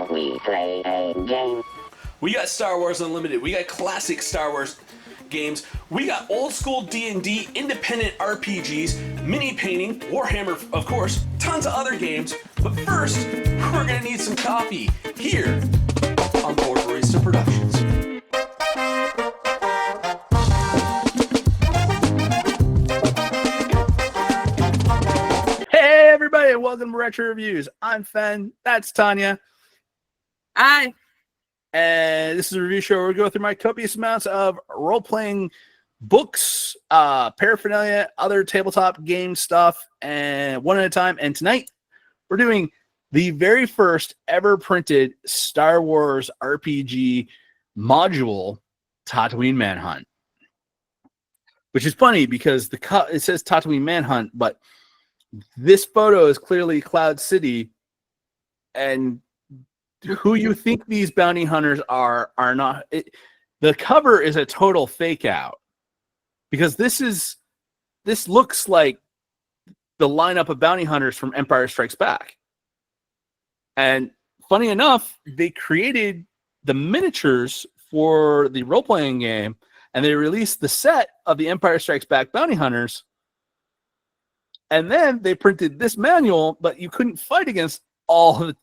Shall we play a game? We got Star Wars Unlimited. We got classic Star Wars games. We got old school D&D, independent RPGs, mini painting, Warhammer, of course, tons of other games. But first, we're gonna need some coffee here on Board Barista Productions. Hey everybody, and welcome to Retro Reviews. I'm Fen, that's Tanya. Hi. And this is a review show where we go through my copious amounts of role-playing books, paraphernalia, other tabletop game stuff, and one at a time. And tonight, we're doing the very first ever printed Star Wars RPG module, Tatooine Manhunt. Which is funny because it says Tatooine Manhunt, but this photo is clearly Cloud City, and who you think these bounty hunters are not. The cover is a total fake out because this looks like the lineup of bounty hunters from Empire Strikes Back. And funny enough, they created the miniatures for the role-playing game, and they released the set of the Empire Strikes Back bounty hunters. And then they printed this manual, but you couldn't fight against all of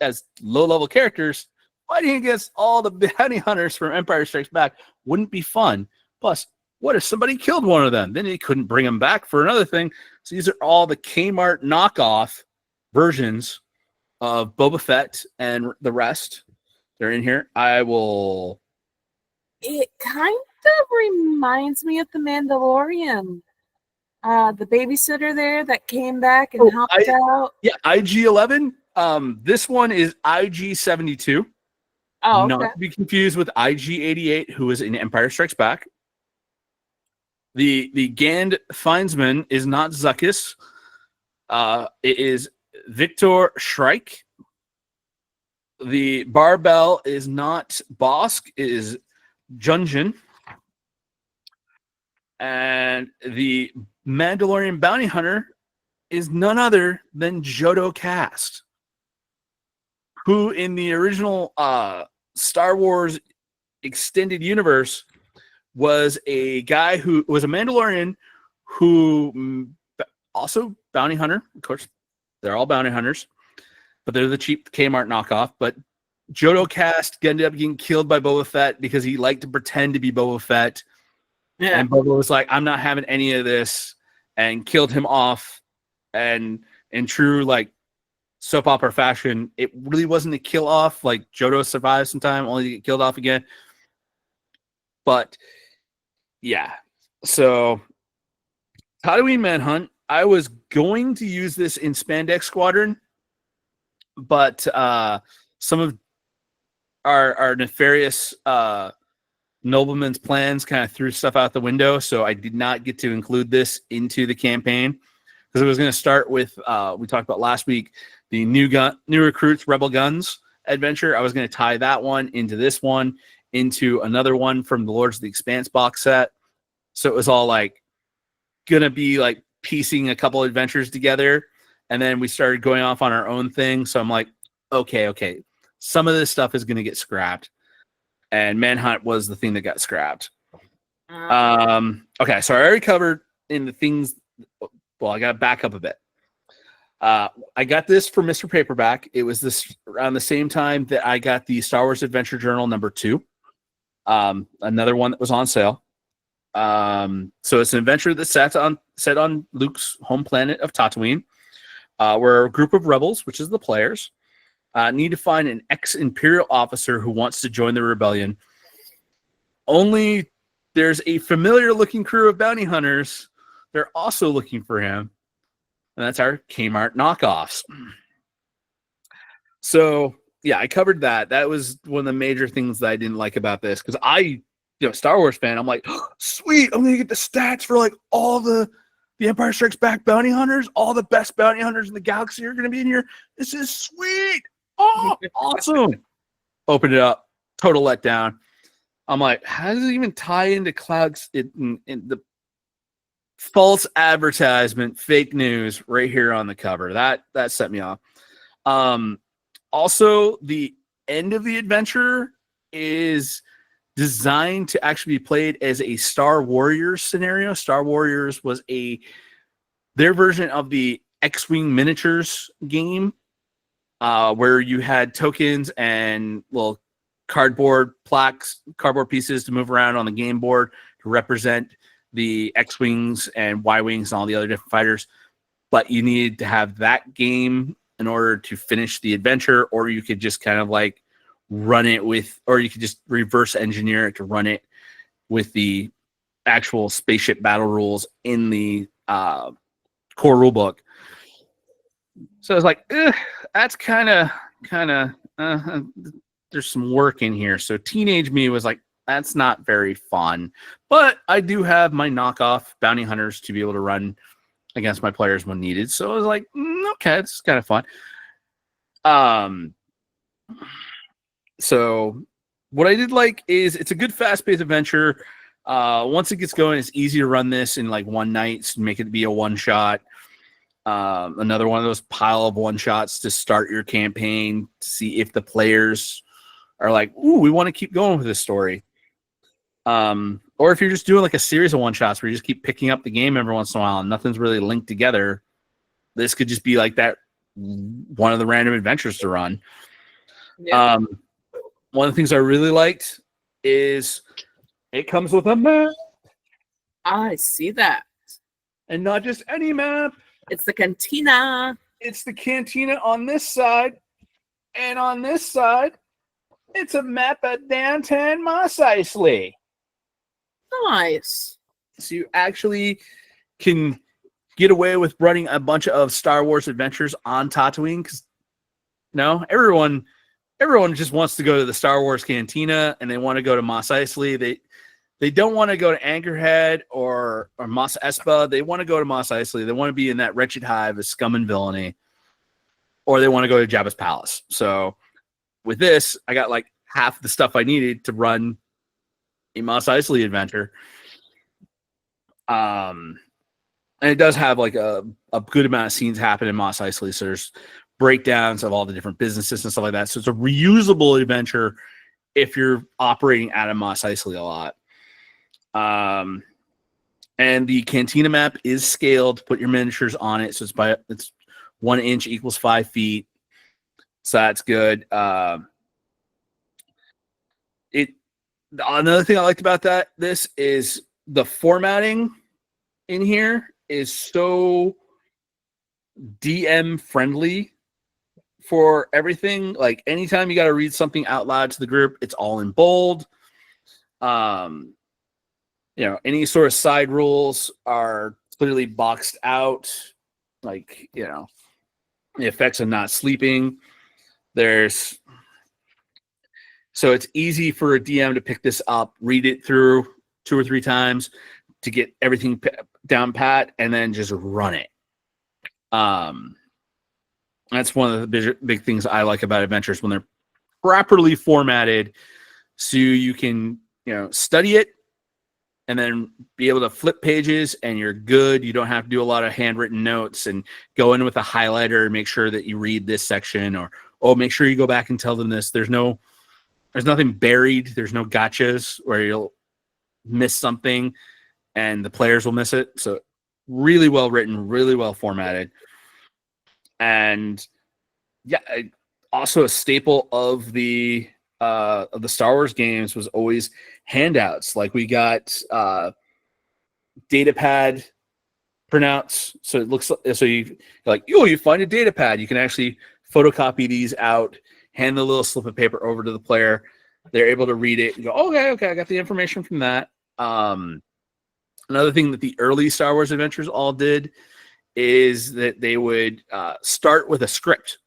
as low-level characters. Fighting against all the bounty hunters from Empire Strikes Back wouldn't be fun. Plus, what if somebody killed one of them? Then you couldn't bring them back for another thing. So these are all the Kmart knockoff versions of Boba Fett and the rest. They're in here. It kind of reminds me of The Mandalorian. The babysitter there that came back and helped out. Yeah, IG-11. This one is IG-72. Oh, okay. Not to be confused with IG-88, who is in Empire Strikes Back. The Gand Feinsman is not Zuckuss. It is Victor Shrike. The Barbell is not Bosk. It is Junjin. And the Mandalorian bounty hunter is none other than Jodo Kast, who in the original Star Wars extended universe was a guy who was a Mandalorian who also bounty hunter. Of course, they're all bounty hunters, but they're the cheap Kmart knockoff. But Jodo Kast ended up getting killed by Boba Fett because he liked to pretend to be Boba Fett. Yeah. And Boba was like, I'm not having any of this, and killed him off. And in true like soap opera fashion, it really wasn't a kill off. Like Jodo survived some time, only to get killed off again. But yeah, so Tatooine Manhunt. I was going to use this in Spandex Squadron, but some of our nefarious nobleman's plans kind of threw stuff out the window, so I did not get to include this into the campaign because it was going to start with we talked about last week, the new recruits Rebel Guns adventure. I was going to tie that one into this one, into another one from the Lords of the Expanse box set. So it was all like going to be like piecing a couple adventures together, and then we started going off on our own thing. So I'm like, okay, some of this stuff is going to get scrapped. And Manhunt was the thing that got scrapped. Okay, so I already covered in the things. Well, I got to back up a bit. I got this for Mr. Paperback. It was this around the same time that I got the Star Wars Adventure Journal #2. Another one that was on sale. So it's an adventure that's set on Luke's home planet of Tatooine, where a group of rebels, which is the players, need to find an ex-Imperial officer who wants to join the rebellion. Only there's a familiar-looking crew of bounty hunters. They're also looking for him, and that's our Kmart knockoffs. So, yeah, I covered that. That was one of the major things that I didn't like about this, because Star Wars fan, I'm like, oh, sweet, I'm going to get the stats for like all the Empire Strikes Back bounty hunters. All the best bounty hunters in the galaxy are going to be in here. This is sweet. Oh, awesome. Open it up. Total letdown. I'm like, how does it even tie into clouds in the false advertisement, fake news right here on the cover? That set me off. Also, the end of the adventure is designed to actually be played as a Star Warriors scenario. Star Warriors was their version of the X-Wing miniatures game, where you had tokens and little cardboard pieces to move around on the game board to represent the X-Wings and Y-Wings and all the other different fighters. But you needed to have that game in order to finish the adventure, or you could just kind of like run it with, or you could just reverse engineer it to run it with the actual spaceship battle rules in the core rule book. So it's like, that's kind of there's some work in here. So teenage me was like, that's not very fun. But I do have my knockoff bounty hunters to be able to run against my players when needed. So I was like, okay, this is kind of fun. So what I did like is it's a good fast-paced adventure. Once it gets going, it's easy to run this in like one night, so make it be a one-shot. Another one of those pile of one-shots to start your campaign to see if the players are like, ooh, we want to keep going with this story. Or if you're just doing like a series of one-shots where you just keep picking up the game every once in a while and nothing's really linked together, this could just be like that one of the random adventures to run. Yeah. One of the things I really liked is it comes with a map. I see that. And not just any map. It's the cantina. It's the cantina on this side. And on this side, it's a map of downtown Mos Eisley. Nice. So you actually can get away with running a bunch of Star Wars adventures on Tatooine, because everyone just wants to go to the Star Wars cantina and they want to go to Mos Eisley. They don't want to go to Anchorhead or Mos Espa. They want to go to Mos Eisley. They want to be in that wretched hive of scum and villainy, or they want to go to Jabba's palace. So with this, I got like half the stuff I needed to run a Mos Eisley adventure. And it does have like a good amount of scenes happen in Mos Eisley. So there's breakdowns of all the different businesses and stuff like that. So it's a reusable adventure if you're operating out of Mos Eisley a lot. And the cantina map is scaled to put your miniatures on it. So it's 1 inch equals 5 feet. So that's good. Another thing I liked about this is the formatting in here is so DM friendly for everything. Like anytime you got to read something out loud to the group, it's all in bold. Any sort of side rules are clearly boxed out. Like, the effects of not sleeping. So it's easy for a DM to pick this up, read it through 2 or 3 times to get everything down pat, and then just run it. That's one of the big things I like about adventures, when they're properly formatted, so you can study it and then be able to flip pages and you're good. You don't have to do a lot of handwritten notes and go in with a highlighter and make sure that you read this section, or make sure you go back and tell them this. There's nothing buried. There's no gotchas where you'll miss something and the players will miss it. So really well written, really well formatted. And yeah, also a staple of the Star Wars games was always handouts. Like we got data pad printouts. So it looks so you like, you find a data pad. You can actually photocopy these out, hand the little slip of paper over to the player. They're able to read it and go, okay, I got the information from that. Another thing that the early Star Wars adventures all did is that they would start with a script.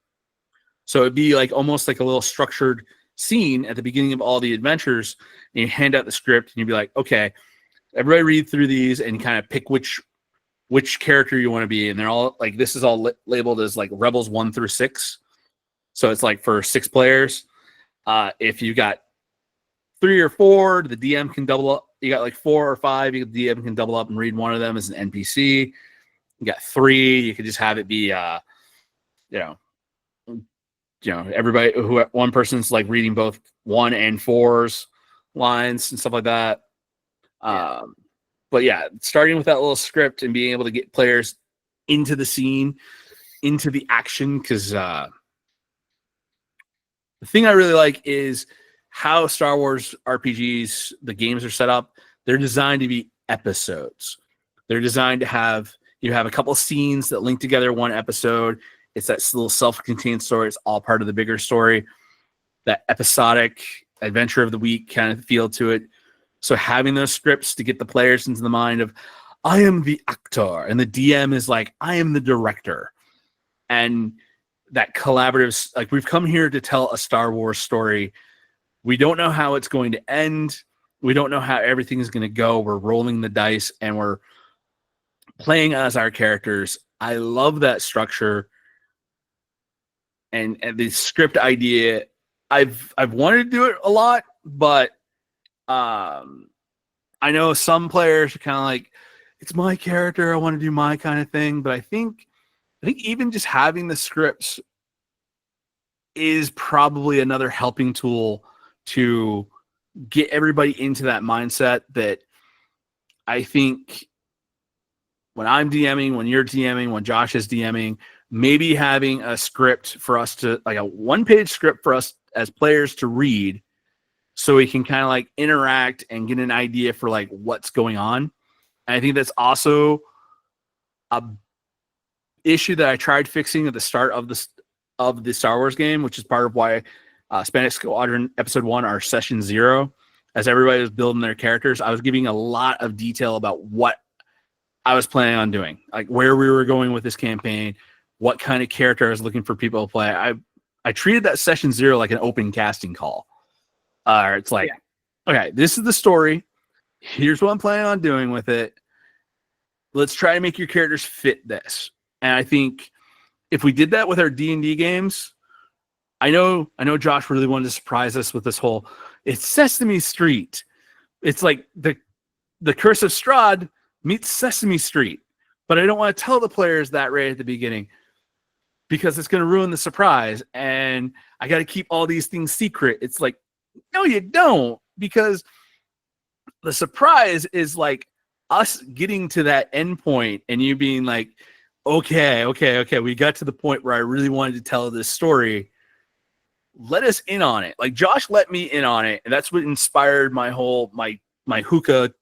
So it'd be like almost like a little structured scene at the beginning of all the adventures, and you hand out the script and you'd be like, okay, everybody read through these and kind of pick which character you want to be. And they're all like, this is all labeled as like Rebels 1 through 6. So it's like for 6 players. If you got 3 or 4, the DM can double up. You got like 4 or 5, the DM can double up and read one of them as an NPC. You got 3, you could just have it be, everybody one person's like reading both 1 and 4's lines and stuff like that. Yeah. But yeah, starting with that little script and being able to get players into the scene, into the action, because the thing I really like is how Star Wars RPGs, the games are set up. They're designed to be episodes. They're designed to have a couple of scenes that link together one episode. It's that little self-contained story. It's all part of the bigger story. That episodic adventure of the week kind of feel to it. So having those scripts to get the players into the mind of, I am the actor, and the DM is like, I am the director. And that collaborative, like, we've come here to tell a Star Wars story. We don't know how it's going to end. We don't know how everything is going to go. We're rolling the dice and we're playing as our characters. I love that structure and the script idea. I've wanted to do it a lot, but I know some players are kind of like, it's my character, I want to do my kind of thing. But I think even just having the scripts is probably another helping tool to get everybody into that mindset that I think when I'm DMing, when you're DMing, when Josh is DMing, maybe having a script for us to, like a 1-page script for us as players to read, so we can kind of like interact and get an idea for like what's going on. And I think that's also a issue that I tried fixing at the start of the Star Wars game, which is part of why Spanish Squadron Episode 1, our Session 0, as everybody was building their characters, I was giving a lot of detail about what I was planning on doing, like where we were going with this campaign, what kind of character I was looking for people to play. I treated that Session 0 like an open casting call. It's like, okay, this is the story. Here's what I'm planning on doing with it. Let's try to make your characters fit this. And I think if we did that with our D&D games, I know Josh really wanted to surprise us with this whole, it's Sesame Street. It's like the Curse of Strahd meets Sesame Street. But I don't want to tell the players that right at the beginning because it's going to ruin the surprise. And I got to keep all these things secret. It's like, no, you don't, because the surprise is like us getting to that end point and you being like, okay, we got to the point where I really wanted to tell this story. Let us in on it. Like Josh let me in on it, and that's what inspired my whole my hookah,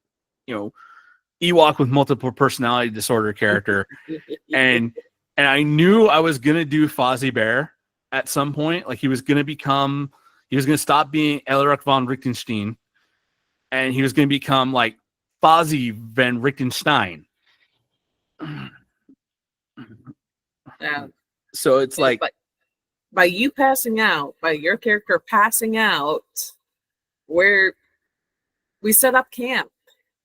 Ewok with multiple personality disorder character. and I knew I was gonna do Fozzie Bear at some point. Like he was gonna stop being Elric von Richtenstein, and he was gonna become like Fozzie van Richtenstein. Yeah. So it's like, by you passing out, by your character passing out, we set up camp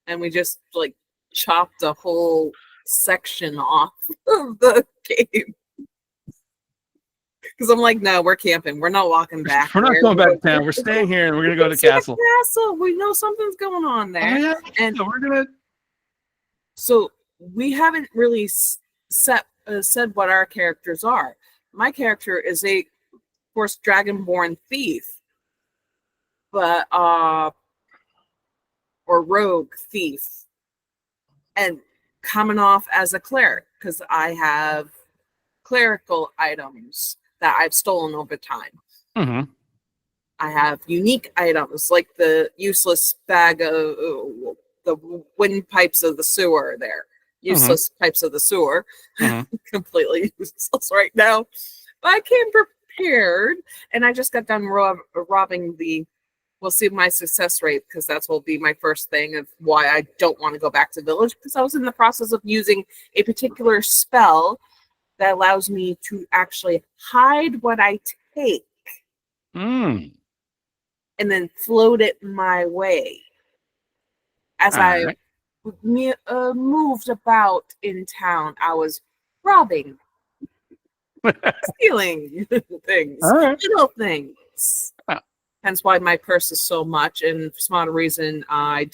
and we just like chopped a whole section off of the game. Because I'm like, no, we're camping. We're not walking back. We're not going back to town. We're staying here and we're going to go to the castle. We know something's going on there. Oh, yeah. And so we're going to. So we haven't really said what our characters are. My character is a, of course, dragonborn thief, but or rogue thief, and coming off as a cleric because I have clerical items that I've stolen over time. Mm-hmm. I have unique items like the useless bag of the windpipes of the sewer there. Useless pipes of the sewer. Completely useless right now. But I came prepared, and I just got done robbing the, we'll see my success rate, because that will be my first thing of why I don't want to go back to village, because I was in the process of using a particular spell that allows me to actually hide what I take and then float it my way. As I moved about in town, I was robbing, stealing things, little things. Hence why my purse is so much. And for some odd reason, I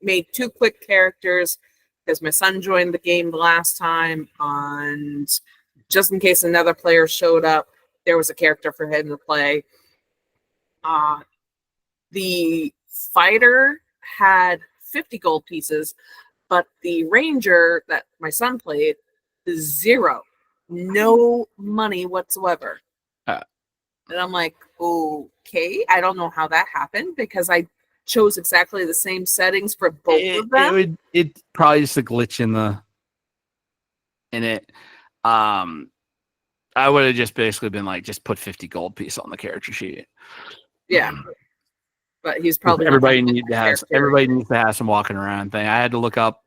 made 2 quick characters because my son joined the game the last time, and just in case another player showed up, there was a character for him to play. The fighter had 50 gold pieces, but the ranger that my son played is 0, no money whatsoever. And I'm like, okay, I don't know how that happened because I chose exactly the same settings for both of them. It probably just a glitch in it. I would have just basically been like, just put 50 gold piece on the character sheet. Yeah. But he's probably everybody needs to have some walking around thing. I had to look up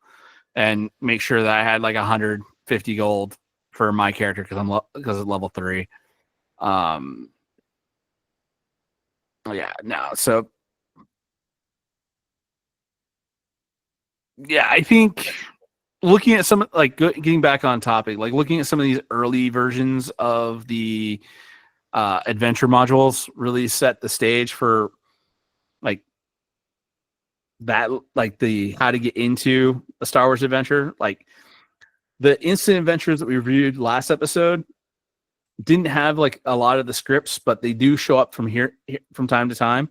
and make sure that I had like 150 gold for my character because it's level 3. So yeah, I think looking at some, like, getting back on topic, like looking at some of these early versions of the adventure modules really set the stage for like that, like the how to get into a Star Wars adventure. Like the instant adventures that we reviewed last episode didn't have like a lot of the scripts, but they do show up from time to time.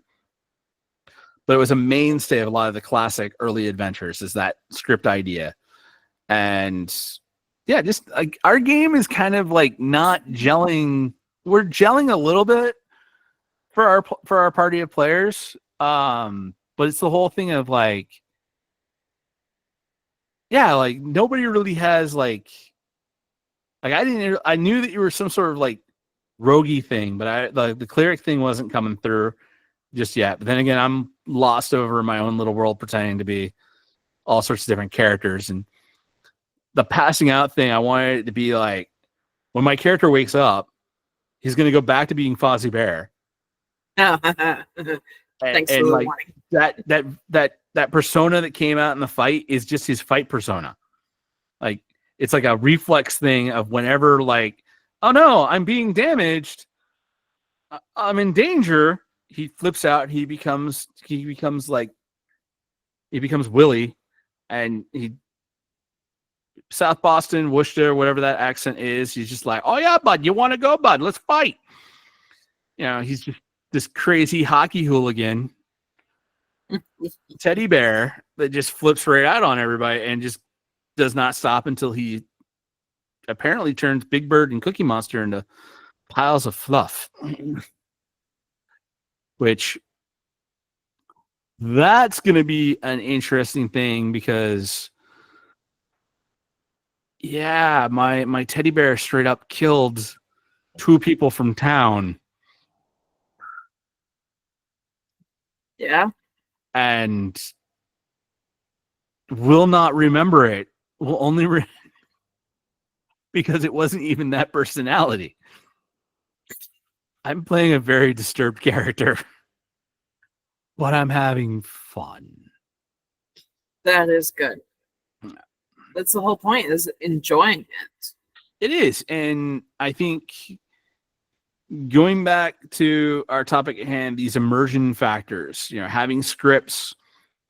But it was a mainstay of a lot of the classic early adventures, is that script idea. And yeah, just like our game is kind of like not gelling. We're gelling a little bit for our party of players. But it's the whole thing of like, yeah, like nobody really has like I knew that you were some sort of like roguey thing, but the cleric thing wasn't coming through just yet. But then again, I'm lost over my own little world pretending to be all sorts of different characters. And the passing out thing, I wanted it to be like, when my character wakes up, he's going to go back to being Fozzie Bear. Thanks and for the like warning. that persona that came out in the fight is just his fight persona. Like it's like a reflex thing of whenever like, oh no, I'm being damaged, I'm in danger, he flips out, he becomes Willie, and he South Boston, Worcester, whatever that accent is, he's just like, oh yeah, bud, you want to go, bud? Let's fight. You know, he's just this crazy hockey hooligan teddy bear that just flips right out on everybody and just does not stop until he apparently turns Big Bird and Cookie Monster into piles of fluff. Which that's going to be an interesting thing because yeah, my teddy bear straight up killed 2 people from town. Yeah. And will not remember it. Will only because it wasn't even that personality. I'm playing a very disturbed character, but I'm having fun. That is good. That's the whole point, is enjoying it. It is. And I think going back to our topic at hand, these immersion factors, you know, having scripts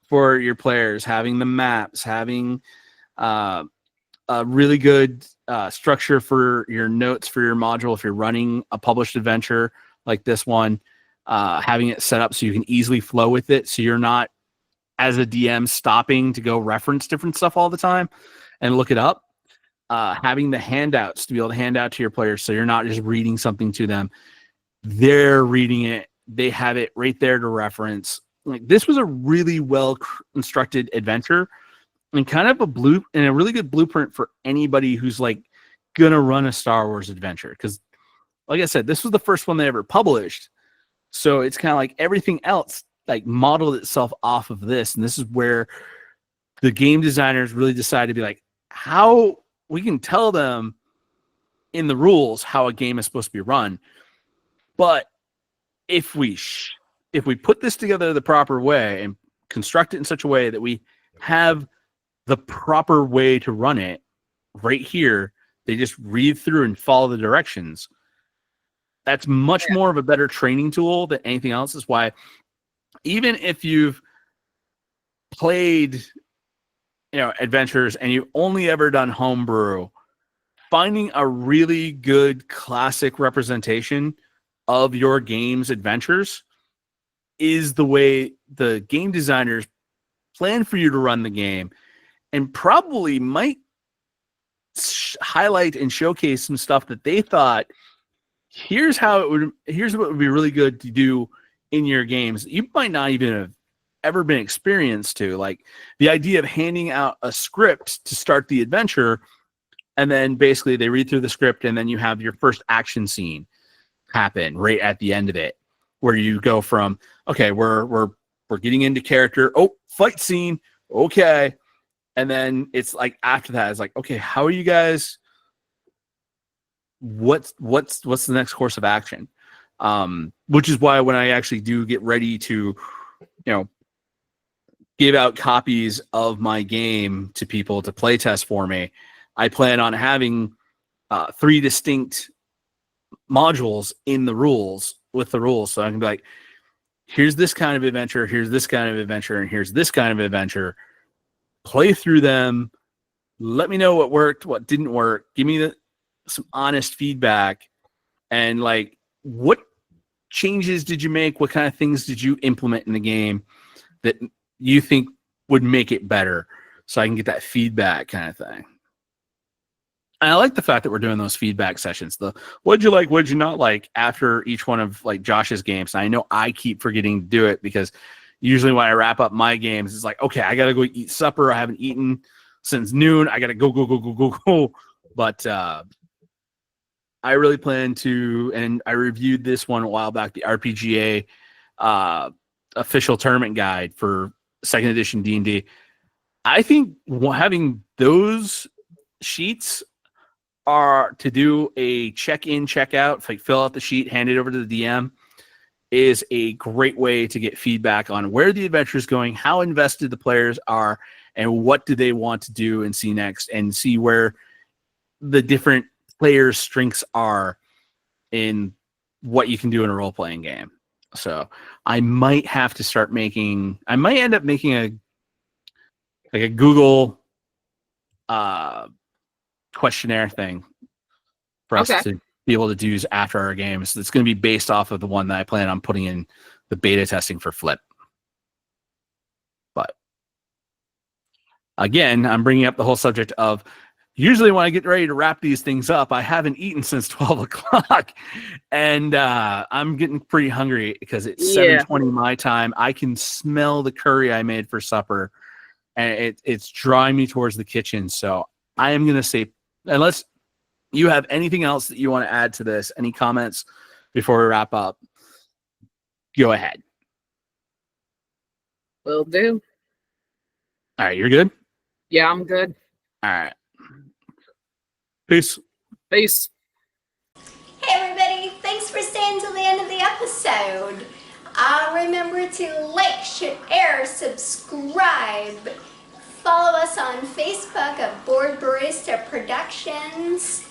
for your players, having the maps, having a really good structure for your notes for your module if you're running a published adventure like this one, having it set up so you can easily flow with it, so you're not, as a DM, stopping to go reference different stuff all the time and look it up. Having the handouts to be able to hand out to your players so you're not just reading something to them. They're reading it. They have it right there to reference. Like, this was a really well constructed adventure and kind of a really good blueprint for anybody who's like gonna run a Star Wars adventure. Because like I said, this was the first one they ever published. So it's kind of like everything else like modeled itself off of this. And this is where the game designers really decided to be like, how we can tell them in the rules how a game is supposed to be run. But if we put this together the proper way and construct it in such a way that we have the proper way to run it right here, they just read through and follow the directions. That's much more of a better training tool than anything else. Is why even if you've played, you know, adventures and you've only ever done homebrew, finding a really good classic representation of your game's adventures is the way the game designers plan for you to run the game, and probably might highlight and showcase some stuff that they thought, here's what would be really good to do in your games you might not even have ever been experienced to, like the idea of handing out a script to start the adventure, and then basically they read through the script, and then you have your first action scene happen right at the end of it, where you go from, okay, we're getting into character, oh, fight scene, okay, and then it's like after that it's like, okay, how are you guys, what's the next course of action? Which is why when I actually do get ready to, give out copies of my game to people to play test for me, I plan on having 3 distinct modules in the rules with the rules. So I can be like, here's this kind of adventure, here's this kind of adventure, and here's this kind of adventure. Play through them. Let me know what worked, what didn't work. Give me some honest feedback. And like, what changes did you make? What kind of things did you implement in the game that you think would make it better? So I can get that feedback kind of thing. And I like the fact that we're doing those feedback sessions. The what'd you like, what'd you not like after each one of like Josh's games. And I know I keep forgetting to do it because usually when I wrap up my games, it's like, okay, I got to go eat supper. I haven't eaten since noon. I got to go. But I really plan to, and I reviewed this one a while back, the RPGA official tournament guide for 2nd edition D&D. I think having those sheets are to do a check-in, check-out, like fill out the sheet, hand it over to the DM, is a great way to get feedback on where the adventure is going, how invested the players are, and what do they want to do and see next, and see where the different players' strengths are in what you can do in a role-playing game. So I might have to start I might end up making a Google questionnaire thing for us to be able to do after our games. It's going to be based off of the one that I plan on putting in the beta testing for Flip. But again, I'm bringing up the whole subject of usually when I get ready to wrap these things up, I haven't eaten since 12 o'clock. And I'm getting pretty hungry because it's 7:20 my time. I can smell the curry I made for supper, and it's drawing me towards the kitchen. So I am going to say, unless you have anything else that you want to add to this, any comments before we wrap up, go ahead. Will do. All right, you're good? Yeah, I'm good. All right. Peace. Peace. Hey everybody, thanks for staying till the end of the episode. Remember to like, share, subscribe. Follow us on Facebook at Board Barista Productions.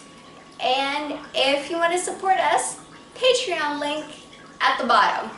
And if you want to support us, Patreon link at the bottom.